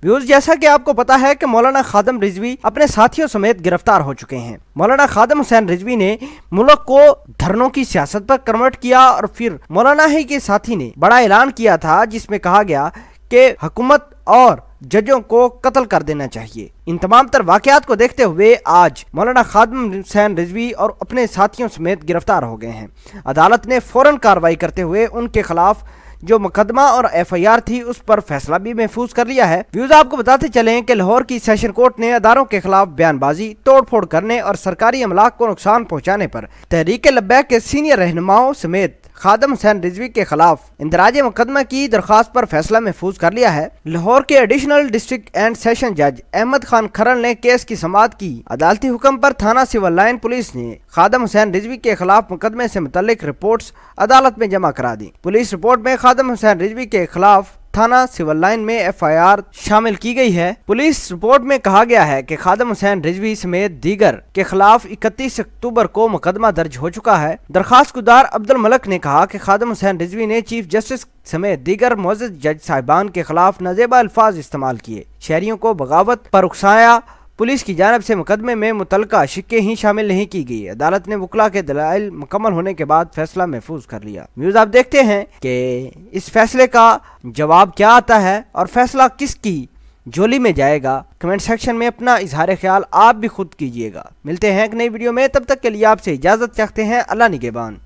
Views, जैसा कि आपको पता है कि मौलाना खादम रिजवी अपने साथियों समेत गिरफ्तार हो चुके हैं। मौलाना खादम हुसैन रिजवी ने मुल्क को धरनों की सियासत पर कन्वर्ट किया और फिर मौलाना ही के साथी ने बड़ा ऐलान किया था जिसमें कहा गया कि हुकूमत और जजों को कत्ल कर देना चाहिए। इन तमाम तर वाकयात को देखते हुए आज मौलाना खादम हुसैन रिजवी और अपने साथियों समेत गिरफ्तार हो गए हैं। अदालत ने फौरन कार्रवाई करते हुए उनके खिलाफ जो मुकदमा और एफआईआर थी उस पर फैसला भी महफूज कर लिया है। व्यूज, आपको बताते चलें कि लाहौर की सेशन कोर्ट ने अदारों के खिलाफ बयानबाजी, तोड़फोड़ करने और सरकारी अमलाक को नुकसान पहुंचाने पर तहरीक लब्बैक के सीनियर रहनुमाओं समेत खादम हुसैन रिजवी के खिलाफ इंदराज मुकदमा की दरख्वास्त पर फैसला महफूज कर लिया है। लाहौर के एडिशनल डिस्ट्रिक्ट एंड सेशन जज अहमद खान खरल ने केस की समाअत की। अदालती हुक्म पर थाना सिविल लाइन पुलिस ने खादम हुसैन रिजवी के खिलाफ मुकदमे से मुतल्लिक रिपोर्ट्स अदालत में जमा करा दी। पुलिस रिपोर्ट में खादम हुसैन रिजवी के खिलाफ थाना सिविल लाइन में एफआईआर शामिल की गई है। पुलिस रिपोर्ट में कहा गया है कि खादम हुसैन रिजवी समेत दीगर के खिलाफ 31 अक्टूबर को मुकदमा दर्ज हो चुका है। दरखास्त गुजार अब्दुल मलक ने कहा कि खादम हुसैन रिजवी ने चीफ जस्टिस समेत दीगर मुअज़्ज़ज़ जज साहिबान के खिलाफ नाजेबा अल्फाज इस्तेमाल किए, शहरियों को बगावत पर उकसाया। पुलिस की जानब से मुकदमे में मुतल्लका शिक्के ही शामिल नहीं की गई। अदालत ने वकला के दलाइल मुकम्मल होने के बाद फैसला महफूज कर लिया। न्यूज़, आप देखते हैं कि इस फैसले का जवाब क्या आता है और फैसला किसकी झोली में जाएगा। कमेंट सेक्शन में अपना इजहार ख्याल आप भी खुद कीजिएगा। मिलते हैं एक नई वीडियो में, तब तक के लिए आपसे इजाज़त चाहते हैं। अल्लाह निगहबान।